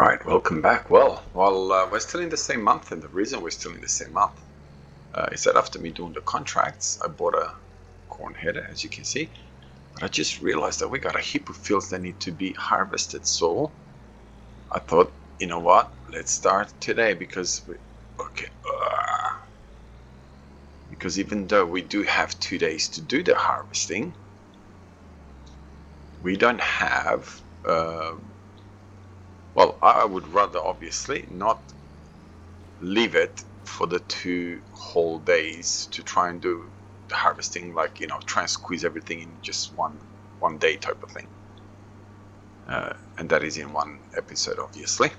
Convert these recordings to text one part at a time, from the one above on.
Right, welcome back. Well, we're still in the same month, and the reason we're still in the same month is that after me doing the contracts, I bought a corn header, as you can see, but I just realized that we got a heap of fields that need to be harvested. So I thought, you know what? Let's start today because because even though we do have 2 days to do the harvesting, we don't have. Well, I would rather obviously not leave it for the 2 whole days to try and do the harvesting, like, you know, try and squeeze everything in just one day type of thing, and that is in one episode, obviously.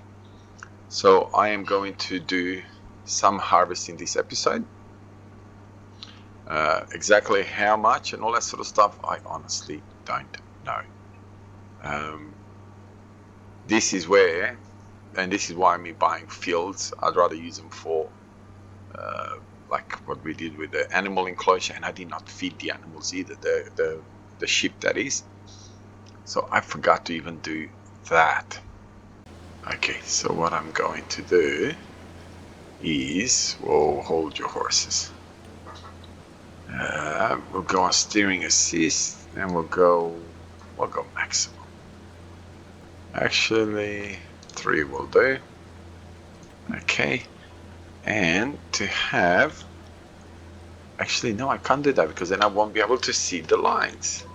So I am going to do some harvesting this episode. Exactly how much and all that sort of stuff, I honestly don't know. This is where, and this is why me buying fields, I'd rather use them for like what we did with the animal enclosure, and I did not feed the animals either, the sheep, that is. So I forgot to even do that. Okay, so what I'm going to do is, whoa, hold your horses. We'll go on steering assist, and we'll go maximum. Actually, 3 will do. Okay, and to have, actually no, I can't do that because then I won't be able to see the lines.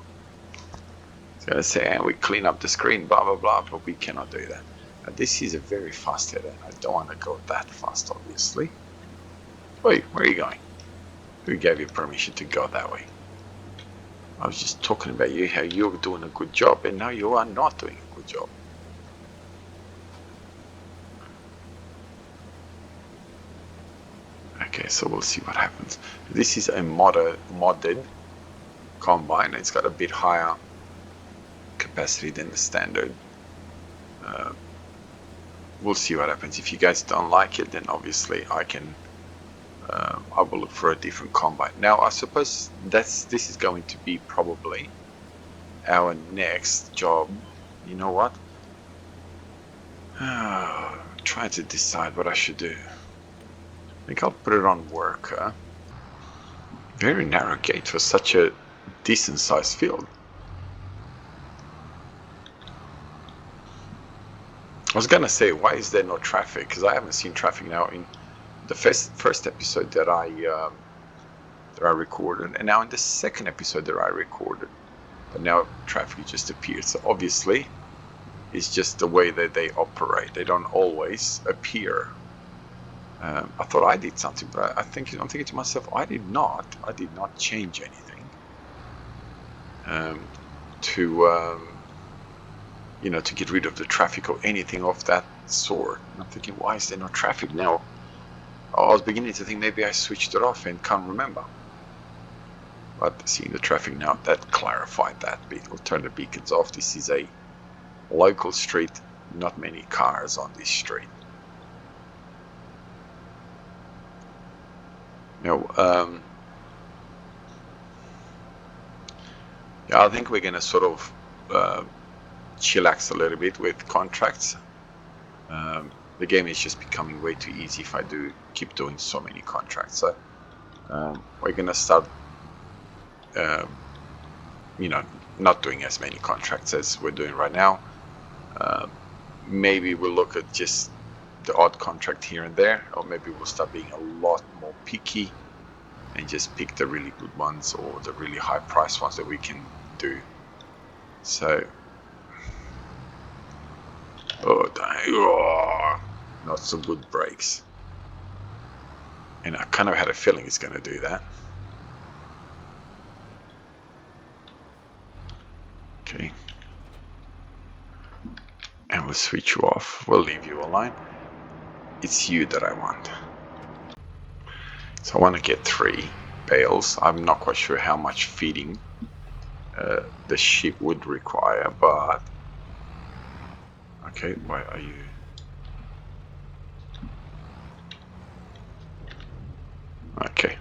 It's gonna say, and we clean up the screen, blah blah blah, but we cannot do that. Now, this is a very fast header. I don't want to go that fast, obviously. Wait, where are you going? Who gave you permission to go that way? I was just talking about you, how you're doing a good job, and now you are not doing a good job. Okay, so we'll see what happens. This is a modded combine. It's got a bit higher capacity than the standard. We'll see what happens. If you guys don't like it, then obviously I will look for a different combine. Now I suppose this is going to be probably our next job. You know what? Trying to decide what I should do. I think I'll put it on worker. Very narrow gate for such a decent sized field. I was gonna say, why is there no traffic? Because I haven't seen traffic now in the first episode that I recorded, and now in the second episode that I recorded. But now traffic just appears. So obviously, it's just the way that they operate. They don't always appear. I thought I did something, but I'm thinking to myself, I did not change anything to to get rid of the traffic or anything of that sort. And I'm thinking, why is there no traffic now? I was beginning to think maybe I switched it off and can't remember. But seeing the traffic now, that clarified that bit. We'll turn the beacons off. This is a local street, not many cars on this street. Now, yeah, I think we're going to sort of chillax a little bit with contracts. The game is just becoming way too easy if I do keep doing so many contracts. So we're going to start, not doing as many contracts as we're doing right now. Maybe we'll look at just the odd contract here and there, or maybe we'll start being a lot more picky and just pick the really good ones or the really high price ones that we can do. So, not so good brakes, and I kind of had a feeling it's going to do that. Okay, and we'll switch you off. We'll leave you alone. It's you that I want. So I want to get 3 bales. I'm not quite sure how much feeding the sheep would require, but okay, why are you? Okay.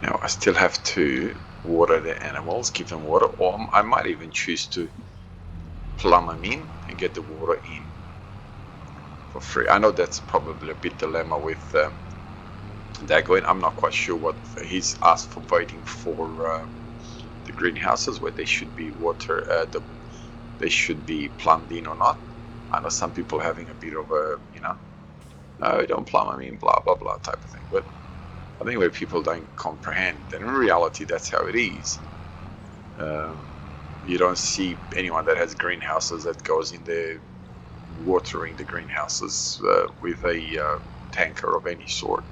Now I still have to water the animals, give them water, or I might even choose to plumb them in and get the water in for free. I know that's probably a bit dilemma with Daggerwin. I'm not quite sure what he's asked for voting for the greenhouses, where they should be they should be plumbed in or not. I know some people having a bit of a, no, don't plumb them in, blah, blah, blah type of thing. But I think where people don't comprehend, and in reality, that's how it is. You don't see anyone that has greenhouses that goes in there watering the greenhouses with a tanker of any sort.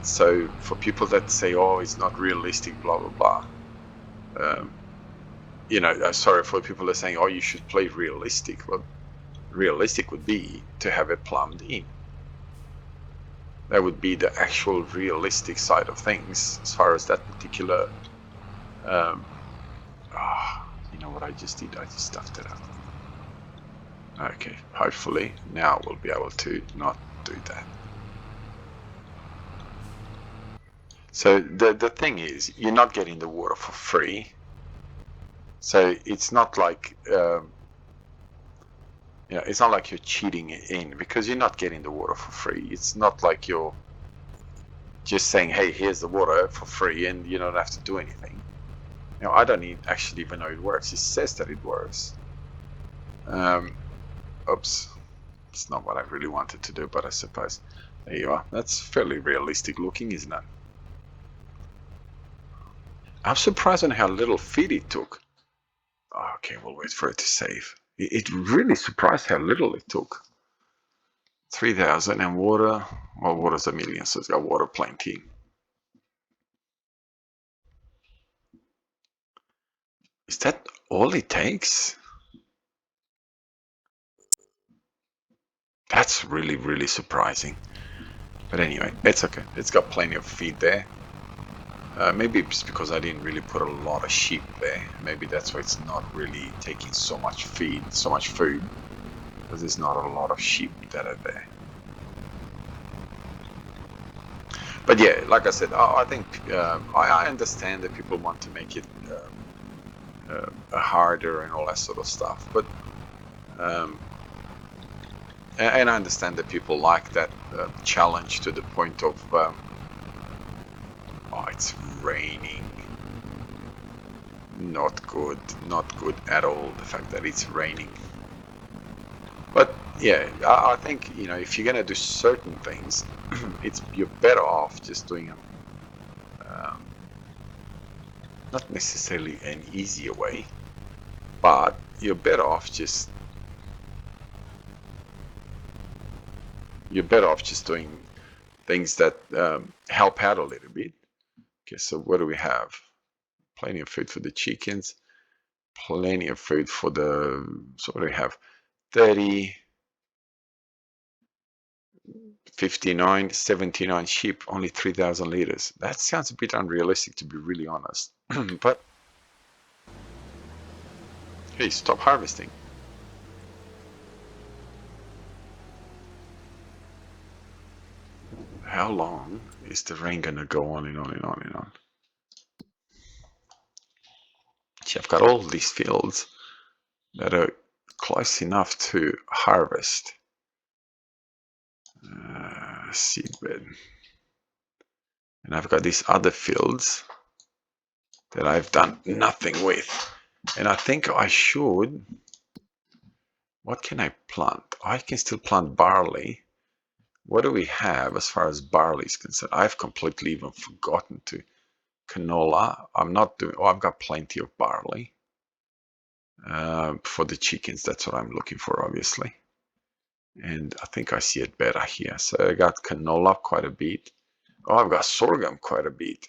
So for people that say, oh, it's not realistic, blah, blah, blah, sorry, for people that are saying, oh, you should play realistic. Well, realistic would be to have it plumbed in. That would be the actual realistic side of things as far as that particular, you know what I just did? I just stuffed it up. Okay, hopefully now we'll be able to not do that. So the thing is, you're not getting the water for free. So it's not like, it's not like you're cheating it in, because you're not getting the water for free. It's not like you're just saying, hey, here's the water for free and you don't have to do anything. I don't actually even know it works. It says that it works. Oops, it's not what I really wanted to do, but I suppose there you are. That's fairly realistic looking, isn't it? I'm surprised on how little feed it took. Okay, we'll wait for it to save. It really surprised how little it took. 3,000 and water. Well, water's a million, so it's got water plenty. Is that all it takes? That's really, really surprising. But anyway, it's okay. It's got plenty of feed there. Maybe it's because I didn't really put a lot of sheep there. Maybe that's why it's not really taking so much feed, so much food, because there's not a lot of sheep that are there. But yeah, like I said, I think I understand that people want to make it harder and all that sort of stuff. But and I understand that people like that challenge to the point of oh, it's raining. Not good at all, the fact that it's raining. But yeah, I think, if you're gonna do certain things, you're better off just doing them not necessarily an easier way, but you're better off just doing things that help out a little bit. Okay, so what do we have? Plenty of food for the chickens, plenty of food for the, so what do we have? 30, 59, 79 sheep, only 3,000 liters. That sounds a bit unrealistic, to be really honest. But hey, stop harvesting. How long is the rain gonna go on and on and on and on? See, I've got all these fields that are close enough to harvest. Seedbed. And I've got these other fields that I've done nothing with. And I think I should. What can I plant? I can still plant barley. What do we have as far as barley is concerned? I've completely even forgotten to. Canola. I'm not doing. Oh, I've got plenty of barley. For the chickens, that's what I'm looking for, obviously. And I think I see it better here. So I got canola quite a bit. Oh, I've got sorghum quite a bit.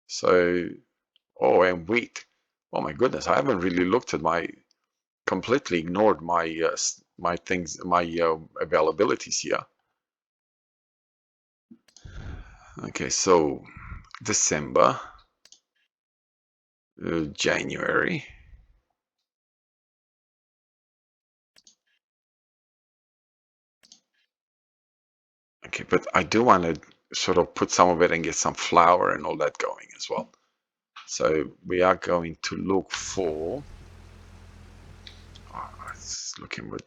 So, oh, and wheat. Oh my goodness, I haven't really looked at completely ignored my availabilities here. Okay, so December, January. Okay, but I do want to sort of put some of it and get some flour and all that going as well. So we are going to look for, it's looking good.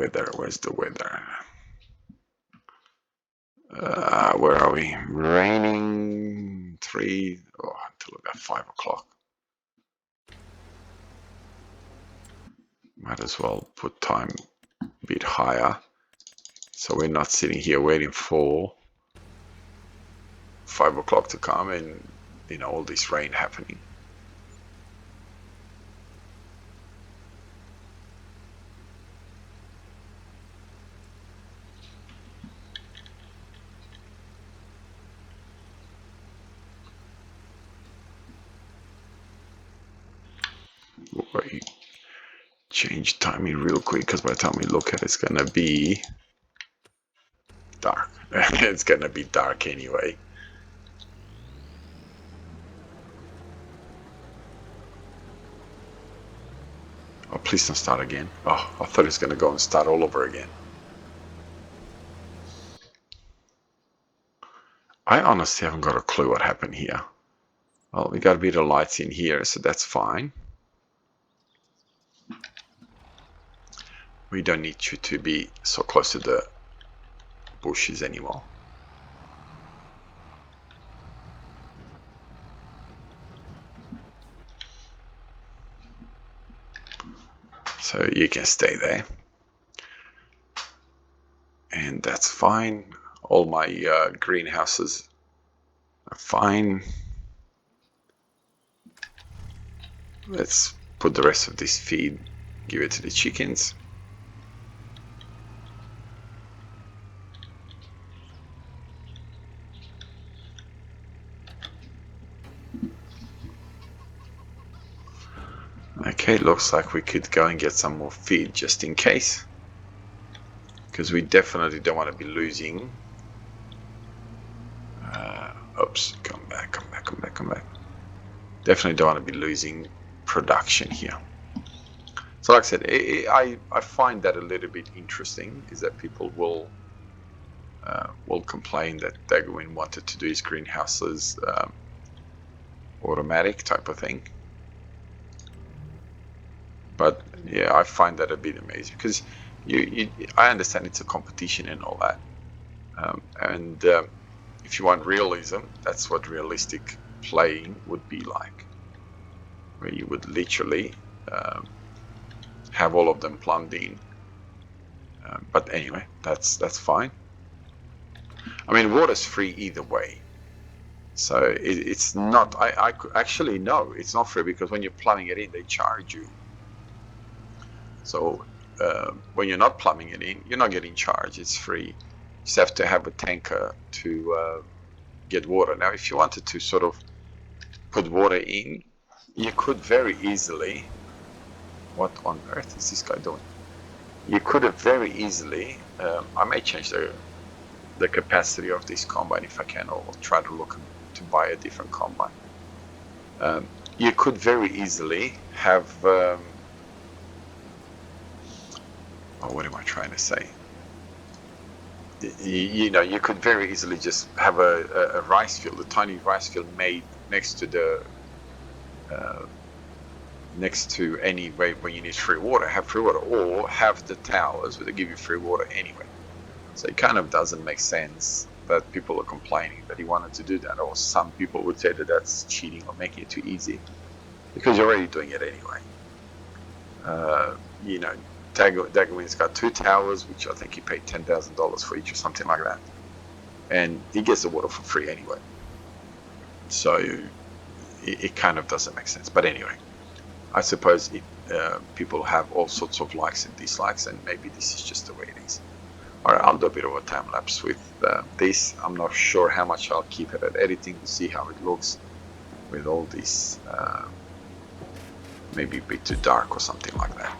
weather? Where's the weather? Where are we? Raining until about 5 o'clock. Might as well put time a bit higher, so we're not sitting here waiting for 5 o'clock to come and all this rain happening. Wait, change timing real quick, because by the time we look at it, it's gonna be dark. It's gonna be dark anyway. Oh, please don't start again. Oh, I thought it's gonna go and start all over again. I honestly haven't got a clue what happened here. Well, we got a bit of lights in here, so that's fine. We don't need you to be so close to the bushes anymore. So you can stay there. And that's fine. All my greenhouses are fine. Let's put the rest of this feed, give it to the chickens. Okay, looks like we could go and get some more feed just in case, because we definitely don't want to be losing. Oops, come back. Definitely don't want to be losing production here. So like I said, I find that a little bit interesting, is that people will complain that Daggerwin wanted to do his greenhouses automatic type of thing. But yeah, I find that a bit amazing, because I understand it's a competition and all that, and if you want realism, that's what realistic playing would be like, where you would literally have all of them plumbed in. But anyway, that's fine. I mean, water's free either way, so it's not. I actually no, it's not free, because when you're plumbing it in, they charge you. So when you're not plumbing it in, you're not getting charged. It's free. You just have to have a tanker to get water. Now, if you wanted to sort of put water in, you could very easily. What on earth is this guy doing? You could have very easily. I may change the capacity of this combine if I can, or try to look to buy a different combine. You could very easily have. What am I trying to say? You could very easily just have a rice field, a tiny rice field made next to any way where you need free water, have free water, or have the towers where they give you free water anyway. So it kind of doesn't make sense that people are complaining that he wanted to do that, or some people would say that that's cheating or making it too easy, because you're already doing it anyway. Daggerwin's got 2 towers, which I think he paid $10,000 for each or something like that, and he gets the water for free anyway. So it kind of doesn't make sense. But anyway, I suppose people have all sorts of likes and dislikes, and maybe this is just the way it is. All right, I'll do a bit of a time lapse with this. I'm not sure how much I'll keep it at editing to see how it looks with all this. Maybe a bit too dark or something like that.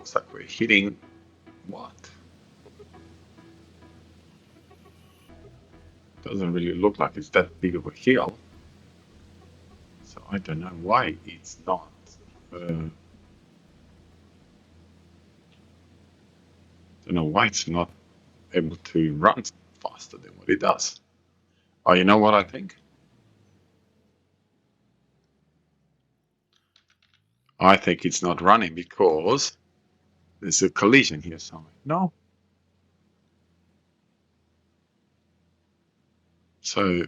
looks like we're hitting what? Doesn't really look like it's that big of a hill. So I don't know why it's not. Don't know why it's not able to run faster than what it does. Oh, you know what I think? I think it's not running because there's a collision here somewhere. No. So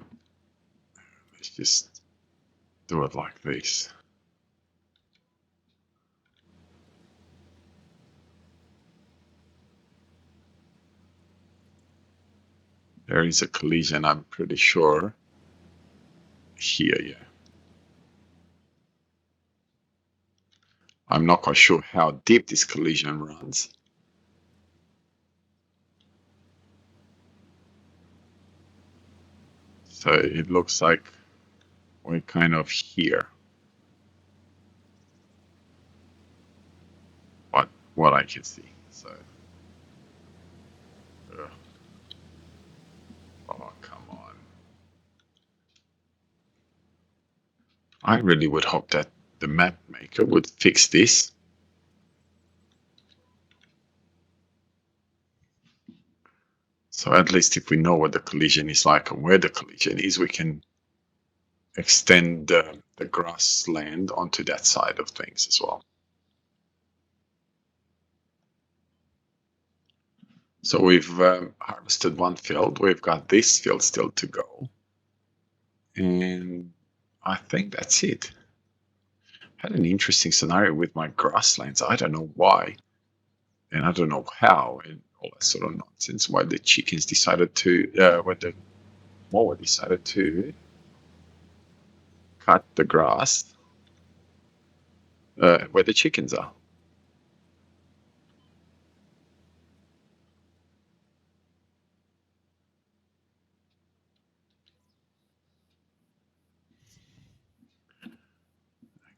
let's just do it like this. There is a collision, I'm pretty sure. Here, yeah. I'm not quite sure how deep this collision runs. So it looks like we're kind of here. What I can see. So, oh, come on. I really would hope that the map maker would fix this. So at least if we know what the collision is like and where the collision is, we can extend the grassland onto that side of things as well. So we've harvested one field. We've got this field still to go. And I think that's it. Had an interesting scenario with my grasslands. I don't know why, and I don't know how, and all that sort of nonsense. Why the chickens decided to, why the mower decided to cut the grass where the chickens are.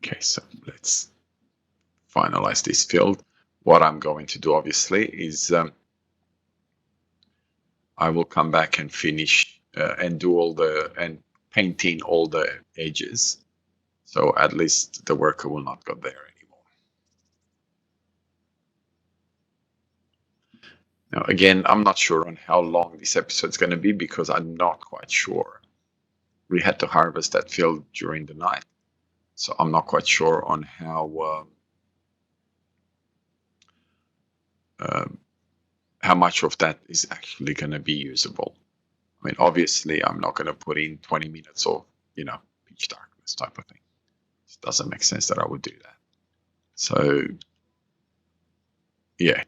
Okay, so let's finalize this field. What I'm going to do, obviously, is I will come back and finish and do all and paint in all the edges. So at least the worker will not go there anymore. Now, again, I'm not sure on how long this episode is going to be because I'm not quite sure. We had to harvest that field during the night. So I'm not quite sure on how much of that is actually going to be usable. I mean, obviously, I'm not going to put in 20 minutes of, pitch darkness type of thing. It doesn't make sense that I would do that. So, yeah,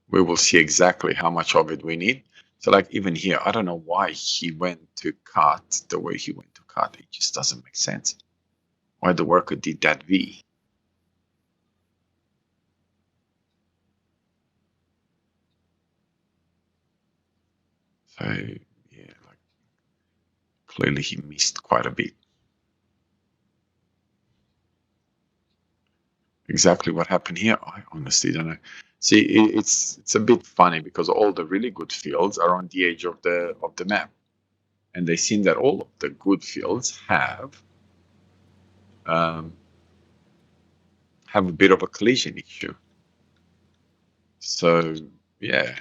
we will see exactly how much of it we need. So, like, even here, I don't know why he went to cut the way he went to cut. It just doesn't make sense. Why the worker did that V. So, yeah, like, clearly he missed quite a bit. Exactly what happened here, I honestly don't know. See, it's a bit funny because all the really good fields are on the edge of the map, and they seem that all of the good fields have a bit of a collision issue. So yeah,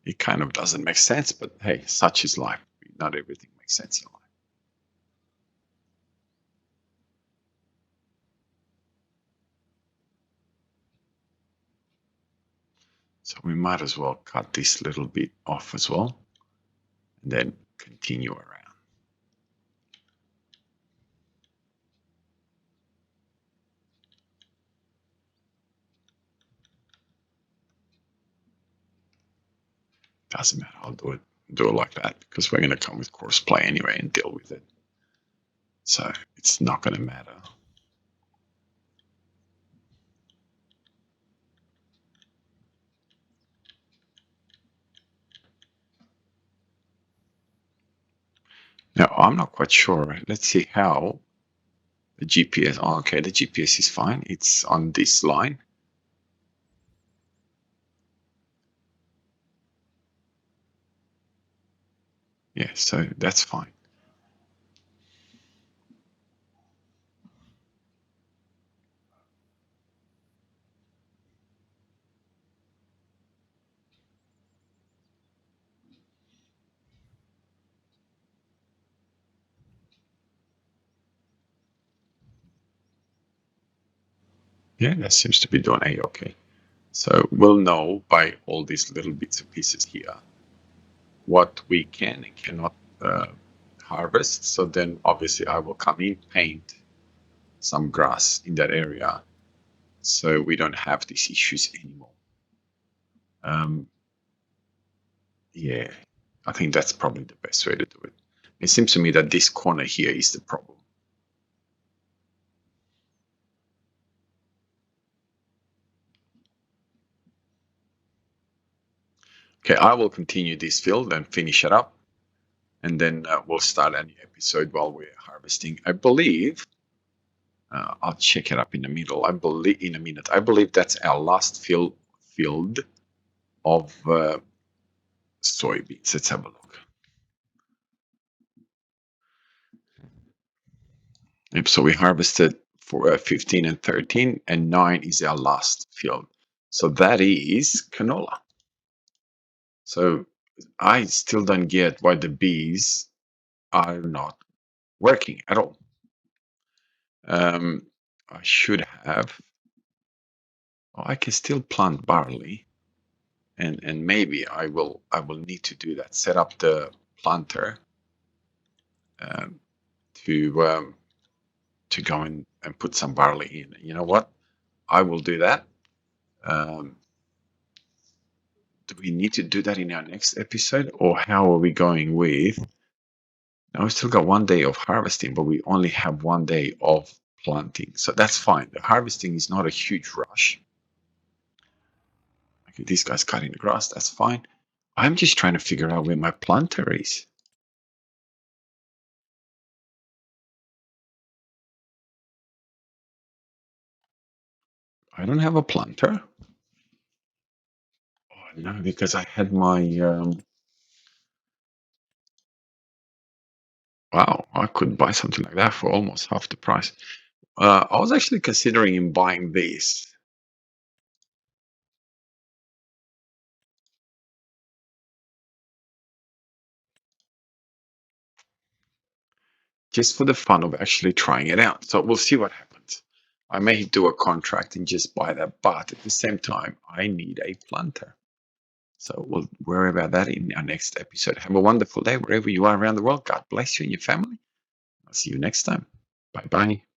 it kind of doesn't make sense. But hey, such is life. Not everything makes sense in life. So we might as well cut this little bit off as well, and then continue around. Doesn't matter. I'll do it like that because we're going to come with course play anyway and deal with it. So it's not going to matter. Now I'm not quite sure. Let's see how The GPS. Oh, okay, the GPS is fine. It's on this line. Yeah, so that's fine. Yeah, that seems to be doing A-okay. So we'll know by all these little bits and pieces here what we can and cannot harvest. So then obviously I will come in, paint some grass in that area so we don't have these issues anymore. Yeah, I think that's probably the best way to do it. It seems to me that this corner here is the problem. Okay, I will continue this field and finish it up, and then we'll start a new episode while we're harvesting. I believe I'll check it up in the middle. I believe in a minute. I believe that's our last field of soybeans. Let's have a look. Yep, so we harvested for 15 and 13, and 9 is our last field. So that is canola. So I still don't get why the bees are not working at all. I should have. Oh, I can still plant barley, and maybe I will need to do that. Set up the planter um, to go in and put some barley in. You know what? I will do that. Um, do we need to do that in our next episode, or how are we going with? Now we still got 1 day of harvesting, but we only have 1 day of planting, so that's fine. The harvesting is not a huge rush. Okay, this guy's cutting the grass. That's fine. I'm just trying to figure out where my planter is. I don't have a planter. Oh, no, because I had my. Wow, I could buy something like that for almost half the price. I was actually considering in buying this. Just for the fun of actually trying it out. So we'll see what happens. I may do a contract and just buy that, but at the same time, I need a planter. So we'll worry about that in our next episode. Have a wonderful day wherever you are around the world. God bless you and your family. I'll see you next time. Bye bye.